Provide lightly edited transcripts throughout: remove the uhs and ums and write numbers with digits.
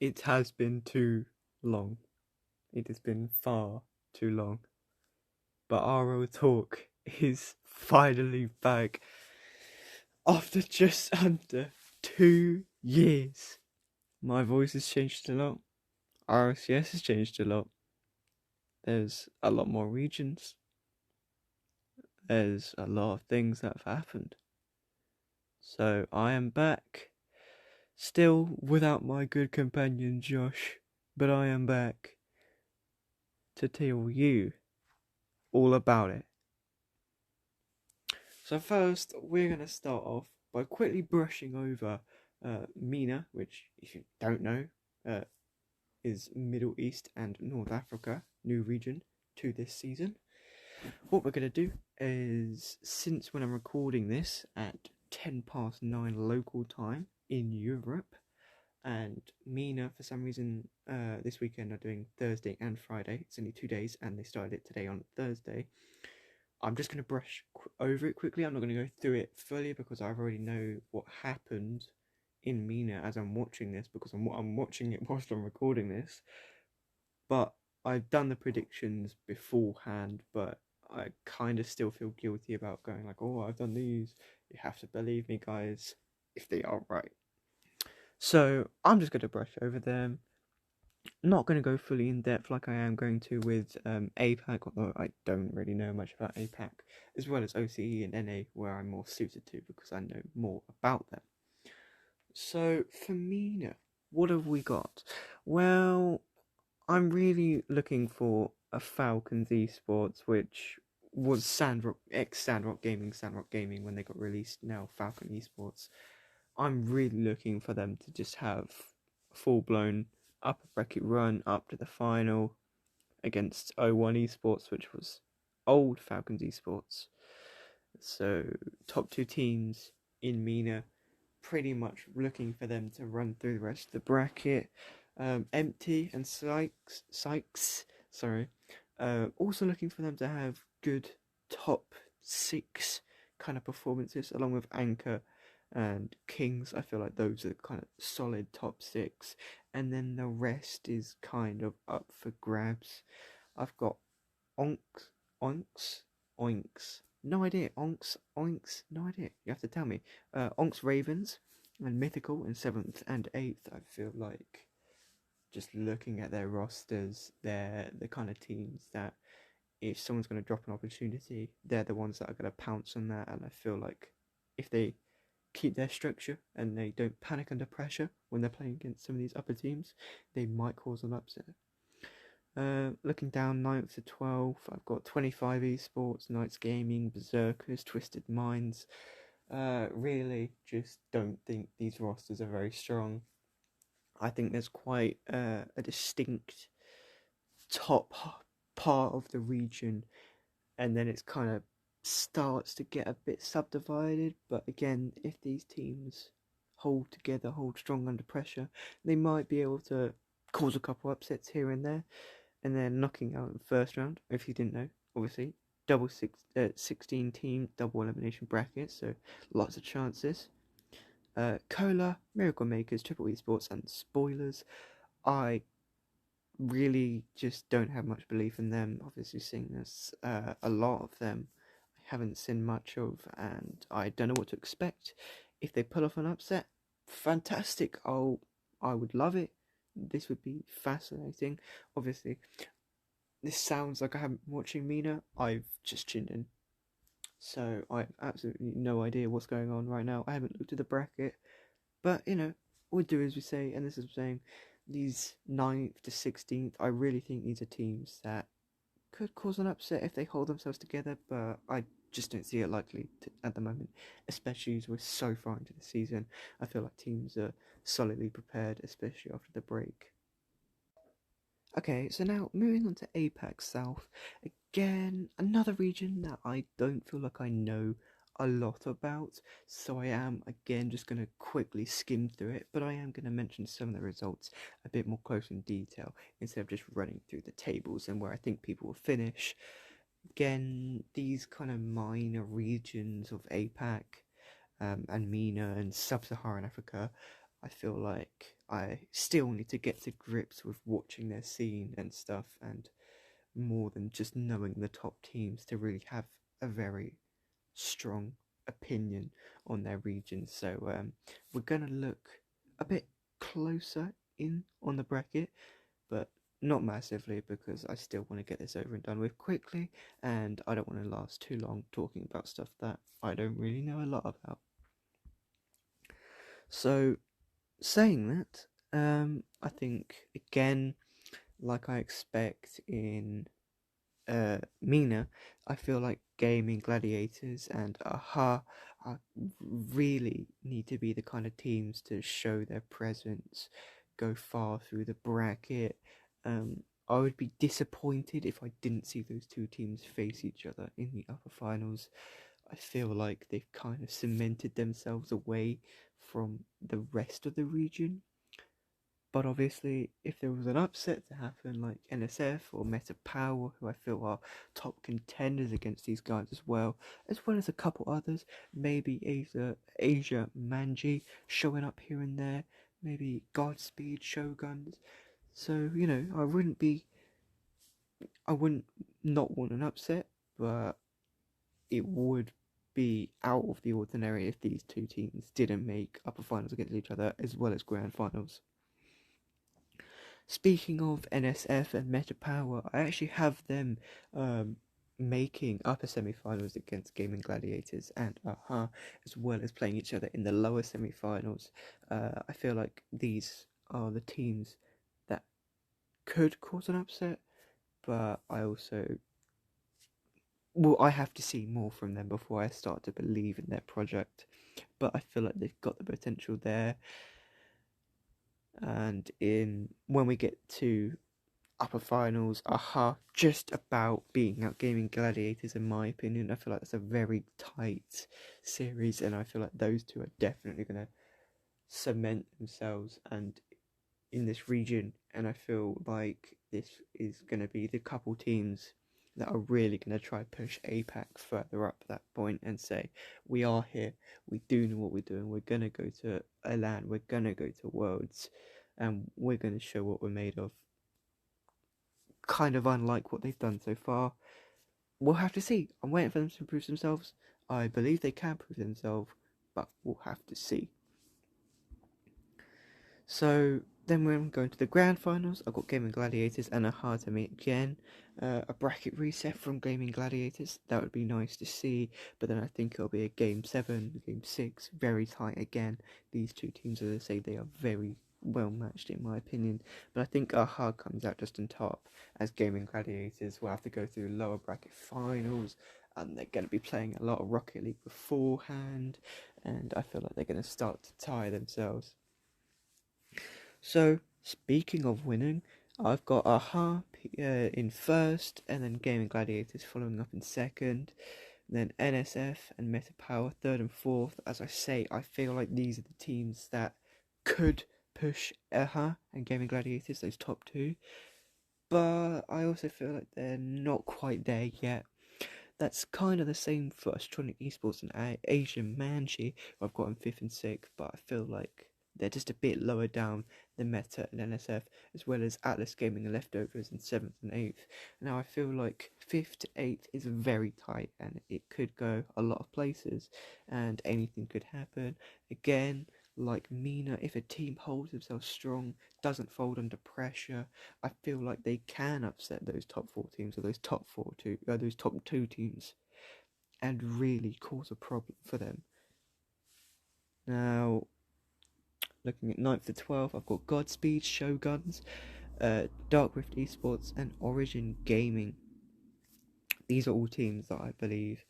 It has been too long. It has been far too long. But RL Talk is finally back after just under 2 years. My voice has changed a lot. RLCS has changed a lot. There's a lot more regions. There's a lot of things that have happened. So I am back. Still without my good companion Josh. But I am back to tell you all about it. So first, we're going to start off by quickly brushing over MENA, which, if you don't know, is Middle East and North Africa, new region to this season. What we're going to do is, since when I'm recording this at 9:10 local time in Europe, and MENA for some reason this weekend are doing Thursday and Friday. It's only 2 days, and they started it today on Thursday. I'm just going to brush over it quickly. I'm not going to go through it fully because I already know what happened in MENA as I'm watching this, because I'm watching it whilst I'm recording this. But I've done the predictions beforehand, but I kind of still feel guilty about going like, oh, I've done these. You have to believe me, guys, if they are right. So I'm just going to brush over them. Not going to go fully in depth like I am going to with APAC, although I don't really know much about APAC, as well as OCE and NA, where I'm more suited to because I know more about them. So for MENA, what have we got? Well, I'm really looking for a Falcons Esports, which was Sandrock Gaming when they got released. Now Falcon Esports. I'm really looking for them to just have full blown upper bracket run up to the final against O1 Esports, which was old Falcons Esports. So top two teams in MENA, pretty much looking for them to run through the rest of the bracket. Empty and Sykes, also looking for them to have good top six kind of performances, along with Anchor and Kings. I feel like those are kind of solid top six, and then the rest is kind of up for grabs. I've got Onks, Oinks, no idea. Oinks, no idea. You have to tell me. Onks Ravens and Mythical in 7th and 8th. I feel like, just looking at their rosters, they're the kind of teams that if someone's going to drop an opportunity, they're the ones that are going to pounce on that. And I feel like if they keep their structure and they don't panic under pressure when they're playing against some of these upper teams, they might cause an upset. Looking down 9th to 12th, I've got 25 Esports, Knights Gaming, Berserkers, Twisted Minds. Really just don't think these rosters are very strong. I think there's quite a distinct top part of the region, and then it's kind of starts to get a bit subdivided. But again, if these teams hold together, hold strong under pressure, they might be able to cause a couple upsets here and there, and then knocking out in the first round. If you didn't know, obviously, 16 team double elimination bracket, so lots of chances. Cola, Miracle Makers, Triple Esports, and Spoilers. I really just don't have much belief in them. Obviously, seeing this, a lot of them I haven't seen much of, and I don't know what to expect. If they pull off an upset, fantastic. I would love it. This would be fascinating. Obviously, this sounds like I haven't been watching MENA. I've just tuned in, so I have absolutely no idea what's going on right now. I haven't looked at the bracket, but we do as we say, and this is saying these 9th to 16th. I really think these are teams that could cause an upset if they hold themselves together, but I just don't see it likely at the moment, especially as we're so far into the season. I feel like teams are solidly prepared, especially after the break. Okay, so now moving on to APAC South. Again, another region that I don't feel like I know a lot about, so I am again just going to quickly skim through it, but I am going to mention some of the results a bit more close in detail instead of just running through the tables and where I think people will finish. Again, these kind of minor regions of APAC and MENA and Sub-Saharan Africa I feel like I still need to get to grips with watching their scene and stuff, and more than just knowing the top teams to really have a very strong opinion on their region. So we're going to look a bit closer in on the bracket, but not massively, because I still want to get this over and done with quickly, and I don't want to last too long talking about stuff that I don't really know a lot about. So, saying that, I think, again, like I expect in MENA, I feel like Gaming Gladiators and AHA really need to be the kind of teams to show their presence, go far through the bracket. I would be disappointed if I didn't see those two teams face each other in the upper finals. I feel like they've kind of cemented themselves away from the rest of the region. But obviously, if there was an upset to happen, like NSF or Meta Power, who I feel are top contenders against these guys as well as a couple others, maybe Asia Manji showing up here and there, maybe Godspeed Shoguns. So, I wouldn't not want an upset, but it would be out of the ordinary if these two teams didn't make upper finals against each other as well as grand finals. Speaking of NSF and Meta Power, I actually have them making upper semi-finals against Gaming Gladiators and AHA, as well as playing each other in the lower semi-finals. I feel like these are the teams that could cause an upset, but I have to see more from them before I start to believe in their project. But I feel like they've got the potential there. And when we get to upper finals, AHA just about beating out Gaming Gladiators, in my opinion. I feel like that's a very tight series, and I feel like those two are definitely going to cement themselves and in this region. And I feel like this is going to be the couple teams that are really going to try push APAC further up that point and say, we are here, we do know what we're doing, we're going to go to a land, we're going to go to Worlds, and we're going to show what we're made of. Kind of unlike what they've done so far. We'll have to see. I'm waiting for them to prove themselves. I believe they can prove themselves, but we'll have to see. So then we're going to the grand finals. I've got Gaming Gladiators and AHA to meet again. A bracket reset from Gaming Gladiators. That would be nice to see. But then I think it'll be a game 7, game 6. Very tight again. These two teams, as I say, they are very well matched in my opinion. But I think AHA comes out just on top, as Gaming Gladiators will have to go through lower bracket finals. And they're going to be playing a lot of Rocket League beforehand. And I feel like they're going to start to tire themselves. So, speaking of winning, I've got AHA in first, and then Gaming Gladiators following up in second, then NSF and Meta Power third and fourth. As I say, I feel like these are the teams that could push AHA and Gaming Gladiators, those top two, but I also feel like they're not quite there yet. That's kind of the same for Astronic Esports and Asian Manji, who I've got in 5th and 6th, but I feel like they're just a bit lower down than Meta and NSF, as well as Atlas Gaming and Leftovers in 7th and 8th. Now I feel like 5th to 8th is very tight, and it could go a lot of places, and anything could happen. Again, like MENA, if a team holds themselves strong, doesn't fold under pressure, I feel like they can upset those top 4 teams, or those top 2 teams, and really cause a problem for them. Now, looking at 9th to 12th, I've got Godspeed, Shoguns, Dark Rift Esports, and Origin Gaming. These are all teams that I believe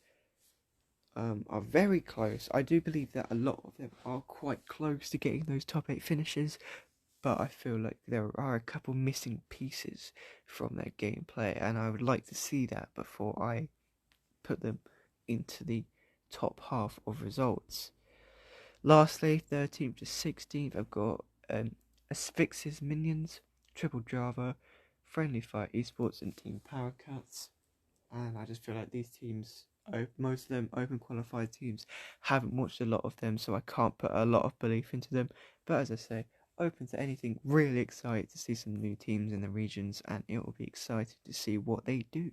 are very close. I do believe that a lot of them are quite close to getting those top 8 finishes, but I feel like there are a couple missing pieces from their gameplay, and I would like to see that before I put them into the top half of results. Lastly, 13th to 16th, I've got Asphyxis Minions, Triple Java, Friendly Fire Esports, and Team Power Cuts. And I just feel like these teams most of them open qualified teams. Haven't watched a lot of them, so I can't put a lot of belief into them. But as I say, open to anything. Really excited to see some new teams in the regions, and it will be exciting to see what they do.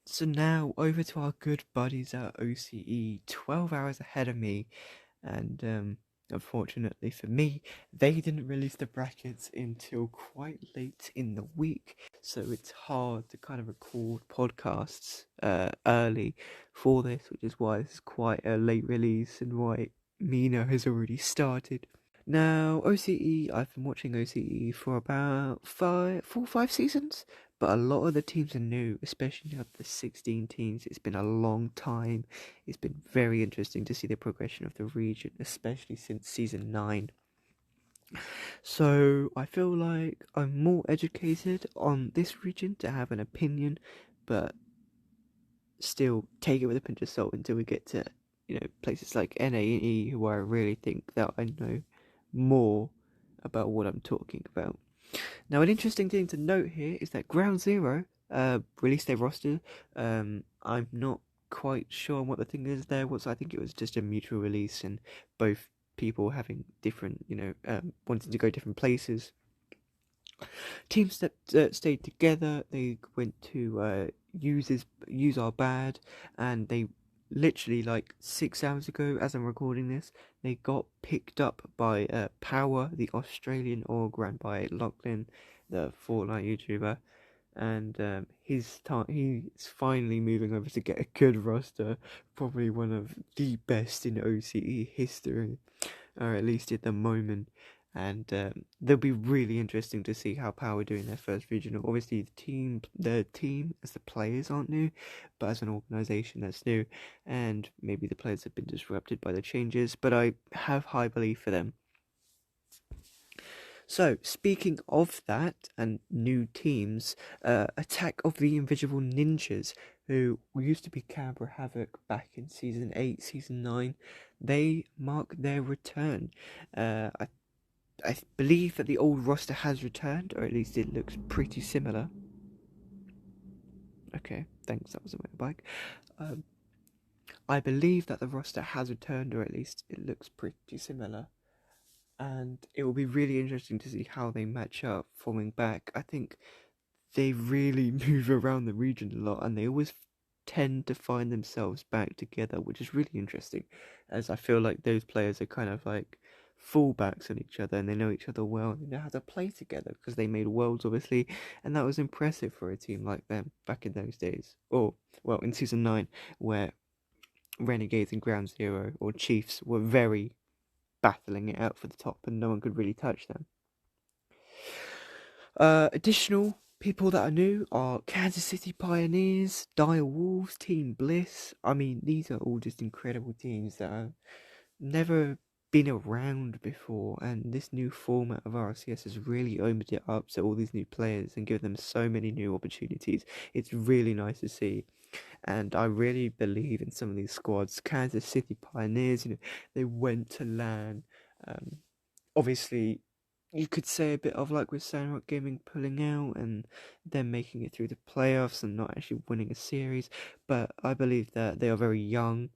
So now over to our good buddies at OCE, 12 hours ahead of me, and unfortunately for me, they didn't release the brackets until quite late in the week, so it's hard to kind of record podcasts early for this, which is why this is quite a late release and why MENA has already started. Now, OCE, I've been watching OCE for about 5 seasons, but a lot of the teams are new, especially of the 16 teams. It's been a long time. It's been very interesting to see the progression of the region, especially since season 9. So, I feel like I'm more educated on this region to have an opinion, but still take it with a pinch of salt until we get to, places like NA and E, where I really think that I know more about what I'm talking about. Now, an interesting thing to note here is that Ground Zero released their roster. I'm not quite sure on what the thing is there. I think it was just a mutual release, and both people having different, wanting to go different places. Teams that stayed together, they went to use our bad, and they literally like 6 hours ago, as I'm recording this, they got picked up by Power, the Australian org ran by Lachlan, the Fortnite YouTuber, and he's finally moving over to get a good roster, probably one of the best in OCE history, or at least at the moment. And they'll be really interesting to see how Power do in their first regional. Obviously, the team as the players aren't new, but as an organisation that's new, and maybe the players have been disrupted by the changes. But I have high belief for them. So, speaking of that and new teams, Attack of the Invisible Ninjas, who used to be Canberra Havoc back in Season 8, Season 9, they mark their return. I believe that the old roster has returned, or at least it looks pretty similar. Okay, thanks, that was a motorbike. I believe that the roster has returned, or at least it looks pretty similar. And it will be really interesting to see how they match up forming back. I think they really move around the region a lot, and they always tend to find themselves back together, which is really interesting, as I feel like those players are kind of like fallbacks on each other, and they know each other well, and they know how to play together because they made Worlds, obviously, and that was impressive for a team like them back in those days. Or, well, in Season 9, where Renegades and Ground Zero, or Chiefs, were very battling it out for the top, and no one could really touch them. Additional people that are new are Kansas City Pioneers, Dire Wolves, Team Bliss. I mean, these are all just incredible teams that have never been around before, and this new format of RLCS has really opened it up to all these new players and given them so many new opportunities. It's really nice to see, and I really believe in some of these squads. Kansas City Pioneers, they went to LAN. Obviously, you could say a bit of like with Sandrock Gaming pulling out and them making it through the playoffs and not actually winning a series, but I believe that they are very young.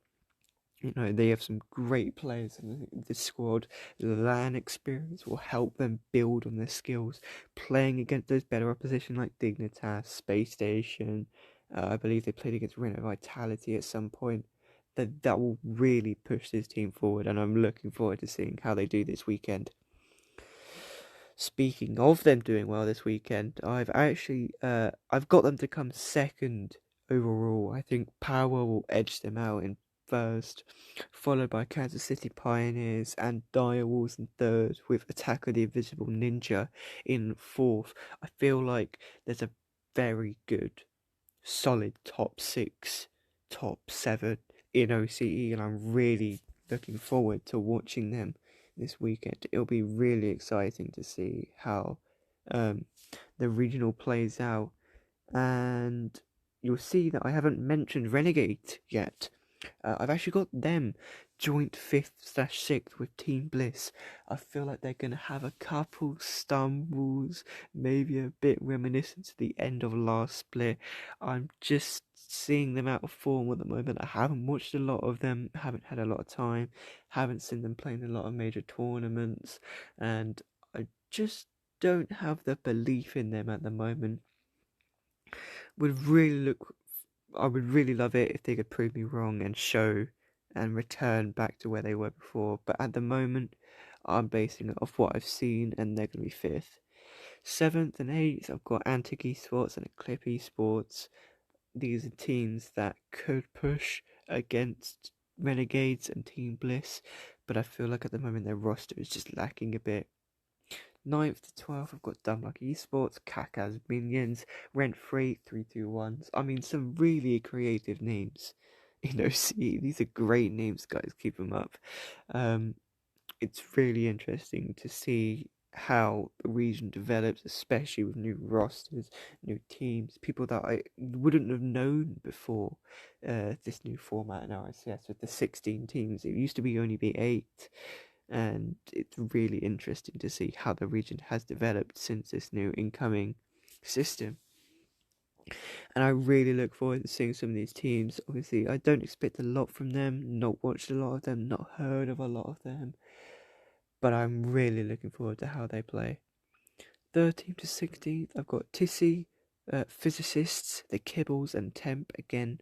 They have some great players in this squad. The LAN experience will help them build on their skills, playing against those better opposition like Dignitas, Space Station. I believe they played against Reno Vitality at some point. That will really push this team forward, and I'm looking forward to seeing how they do this weekend. Speaking of them doing well this weekend, I've got them to come second overall. I think Power will edge them out in first, followed by Kansas City Pioneers and Dire Wolves in third, with Attack of the Invisible Ninja in fourth. I feel like there's a very good, solid top 6, top 7 in OCE, and I'm really looking forward to watching them this weekend. It'll be really exciting to see how the regional plays out, and you'll see that I haven't mentioned Renegade yet. I've actually got them joint 5th/6th with Team Bliss. I feel like they're going to have a couple stumbles, maybe a bit reminiscent to the end of last split. I'm just seeing them out of form at the moment. I haven't watched a lot of them, haven't had a lot of time, haven't seen them playing a lot of major tournaments, and I just don't have the belief in them at the moment. I would really love it if they could prove me wrong and show and return back to where they were before. But at the moment, I'm basing it off what I've seen, and they're going to be 5th. 7th and 8th, I've got Antic Esports and Eclipse Esports. These are teams that could push against Renegades and Team Bliss, but I feel like at the moment their roster is just lacking a bit. 9th to 12th, I've got Dumb Luck Esports, Kaka's Minions, Rent Free, 321s. I mean, some really creative names. These are great names, guys. Keep them up. It's really interesting to see how the region develops, especially with new rosters, new teams, people that I wouldn't have known before this new format in RLCS with the 16 teams. It used to be only be 8. And it's really interesting to see how the region has developed since this new incoming system. And I really look forward to seeing some of these teams. Obviously, I don't expect a lot from them, not watched a lot of them, not heard of a lot of them, but I'm really looking forward to how they play. 13th to 16th, I've got Tissy, Physicists, the Kibbles, and Temp. Again,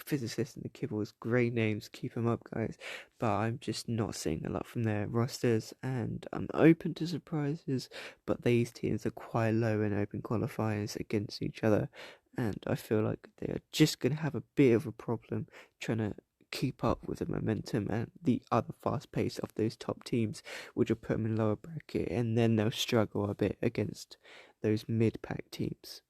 Physicists and the Kibbles, great names, keep them up, guys. But I'm just not seeing a lot from their rosters, and I'm open to surprises, but these teams are quite low in open qualifiers against each other, and I feel like they are just going to have a bit of a problem trying to keep up with the momentum and the other fast pace of those top teams, which will put them in lower bracket, and then they'll struggle a bit against those mid-pack teams.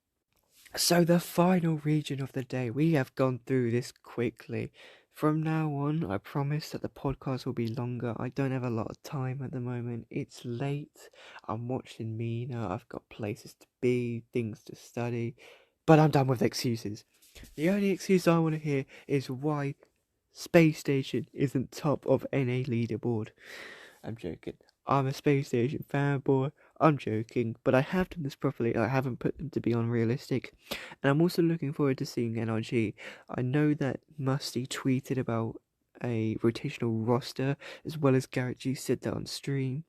So the final region of the day, we have gone through this quickly. From now on, I promise that the podcast will be longer. I don't have a lot of time at the moment. It's late. I'm watching MENA. I've got places to be, things to study. But I'm done with excuses. The only excuse I want to hear is why Space Station isn't top of NA leaderboard. I'm joking. I'm a Space Station fanboy. I'm joking, but I have done this properly. I haven't put them to be unrealistic. And I'm also looking forward to seeing NRG. I know that Musty tweeted about a rotational roster, as well as Garrett G said that on stream.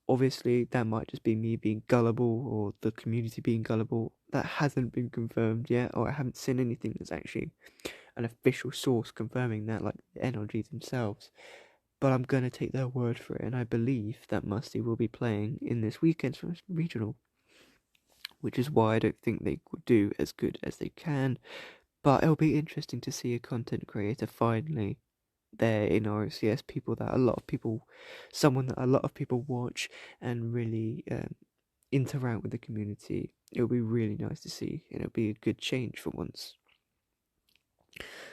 Obviously, that might just be me being gullible, or the community being gullible. That hasn't been confirmed yet, or I haven't seen anything that's actually an official source confirming that, like the NRG themselves. But I'm going to take their word for it, and I believe that Musty will be playing in this weekend's regional, which is why I don't think they would do as good as they can. But it'll be interesting to see a content creator finally there in RLCS, someone that a lot of people watch and really interact with the community. It'll be really nice to see, and it'll be a good change for once.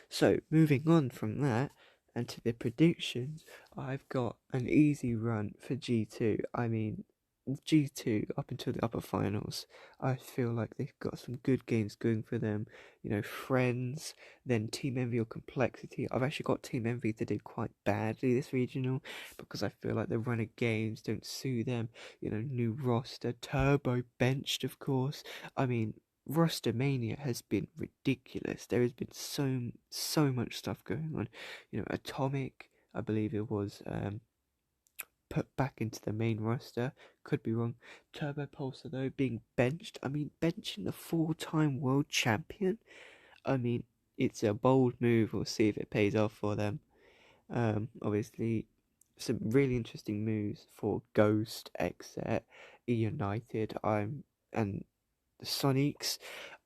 So, moving on from that, and to the predictions, I've got an easy run for G2. I mean, G2 up until the upper finals, I feel like they've got some good games going for them. Friends, then Team Envy or Complexity. I've actually got Team Envy to do quite badly this regional because I feel like the run of games don't suit them. New roster, Turbo benched, of course. I mean, roster mania has been ridiculous. There has been so much stuff going on. Atomic, I believe it was, put back into the main roster. Could be wrong. Turbo Pulsar, though, being benched. I mean, benching the 4-time world champion. I mean, it's a bold move. We'll see if it pays off for them. Obviously, some really interesting moves for Ghost, Exet, United. And the Sonics.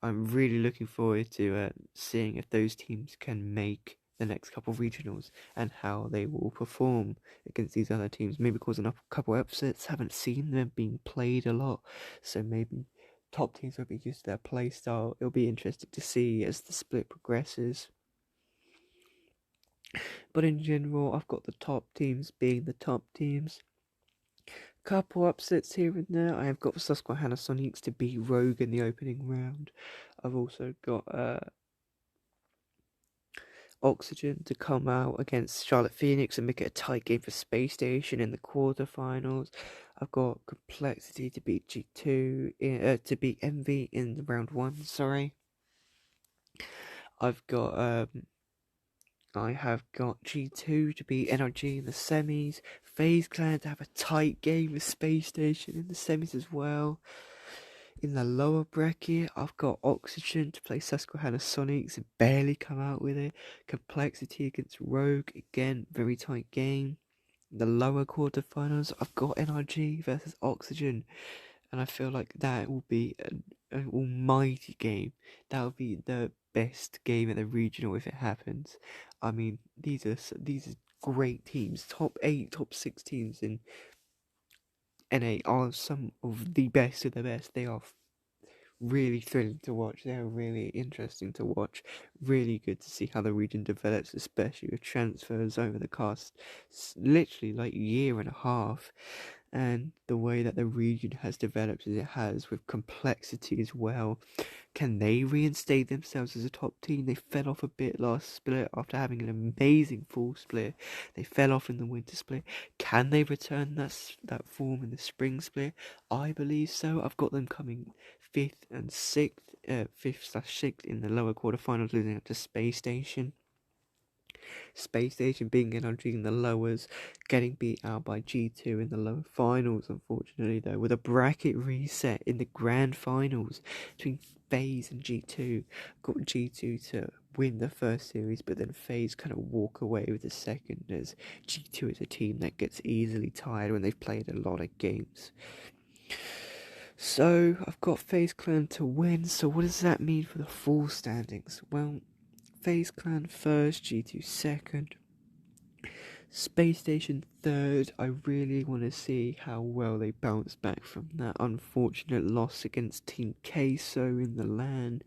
I'm really looking forward to seeing if those teams can make the next couple of regionals and how they will perform against these other teams. Maybe causing a couple upsets. Haven't seen them being played a lot, so maybe top teams will be used to their play style. It'll be interesting to see as the split progresses. But in general, I've got the top teams being the top teams. Couple upsets here and there. I have got Susquehanna Sonics to beat Rogue in the opening round. I've also got Oxygen to come out against Charlotte Phoenix and make it a tight game for Space Station in the quarterfinals. I've got Complexity to beat G2 to beat MV in round 1. Sorry, I have got G2 to beat NRG in the semis. FaZe Clan to have a tight game with Space Station in the semis as well. In the lower bracket, I've got Oxygen to play Susquehanna Sonics and barely come out with it. Complexity against Rogue, again, very tight game. In the lower quarterfinals, I've got NRG versus Oxygen, and I feel like that will be an almighty game. That will be the best game at the regional if it happens. I mean, these are great teams. Top 8, top 6 teams in NA are some of the best of the best. They are really thrilling to watch. They're really interesting to watch. Really good to see how the region develops, especially with transfers over the past literally like year and a half, and the way that the region has developed as it has with Complexity as well. Can they reinstate themselves as a top team? They fell off a bit last split after having an amazing fall split. They fell off in the winter split. Can they return that form in the spring split? I believe so. I've got them coming 5th and 6th, 5th/6th in the lower quarterfinals, losing up to Space Station. Space Station being NRG in the lowers, getting beat out by G2 in the lower finals, unfortunately, though, with a bracket reset in the grand finals between FaZe and G2. Got G2 to win the first series, but then FaZe kind of walk away with the second, as G2 is a team that gets easily tired when they've played a lot of games. So, I've got FaZe Clan to win, so what does that mean for the full standings? Well, FaZe Clan first, G2 second, Space Station third. I really want to see how well they bounce back from that unfortunate loss against Team Queso in the LAN,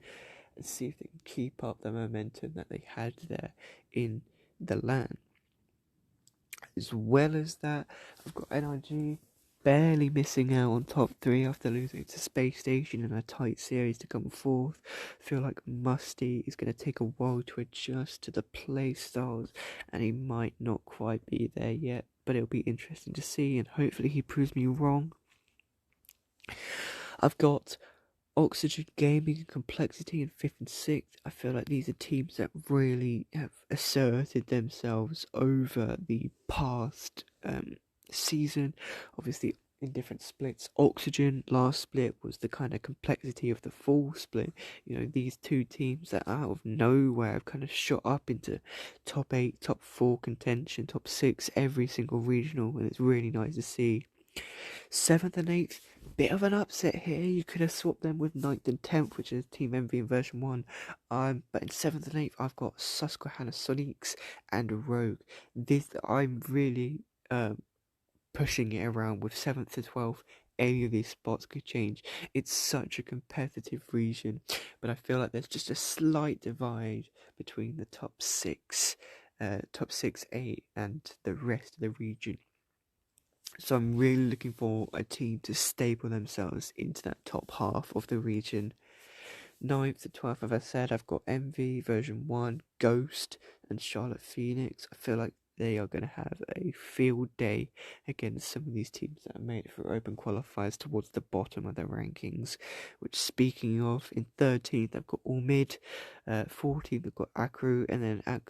and see if they can keep up the momentum that they had there in the LAN. As well as that, I've got NRG barely missing out on top 3 after losing to Space Station in a tight series to come fourth. Feel like Musty is going to take a while to adjust to the play styles, and he might not quite be there yet, but it'll be interesting to see, and hopefully he proves me wrong. I've got Oxygen Gaming and Complexity in 5th and 6th. I feel like these are teams that really have asserted themselves over the past season. Obviously, in different splits. Oxygen last split was the kind of Complexity of the full split. You know, these two teams that out of nowhere have kind of shot up into top 8, top 4 contention, top 6 every single regional, and it's really nice to see. 7th and 8th, bit of an upset here. You could have swapped them with 9th and 10th, which is Team MV in version 1. But in 7th and 8th, I've got Susquehanna Sonics and Rogue. I'm really pushing it around with 7th to 12th. Any of these spots could change. It's such a competitive region, but I feel like there's just a slight divide between the top 6, top 6A, and the rest of the region. So I'm really looking for a team to staple themselves into that top half of the region. 9th to 12th, as I said, I've got MV version 1, Ghost, and Charlotte Phoenix. I feel like they are going to have a field day against some of these teams that have made it through open qualifiers towards the bottom of the rankings. Which, speaking of, in 13th, I've got All Mid, 14th, I've got Acru, and then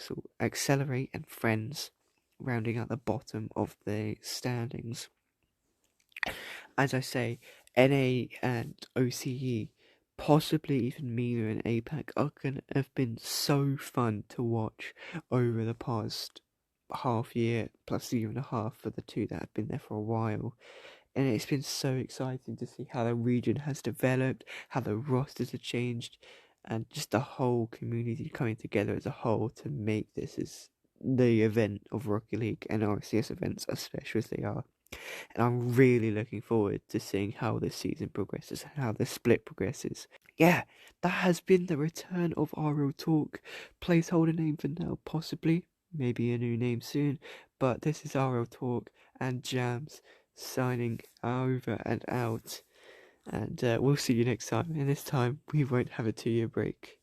Accelerate and Friends, rounding out the bottom of the standings. As I say, NA and OCE, possibly even MENA and APAC, are going to have been so fun to watch over the past half year, plus a year and a half for the two that have been there for a while. And it's been so exciting to see how the region has developed, how the rosters have changed, and just the whole community coming together as a whole to make this as the event of Rocket League and RLCS events, as special as they are. And I'm really looking forward to seeing how this season progresses and how the split progresses. Yeah, that has been the return of RL Talk. Placeholder name for now, possibly. Maybe a new name soon. But this is RL Talk and Jams signing over and out. And we'll see you next time. And this time, we won't have a 2-year break.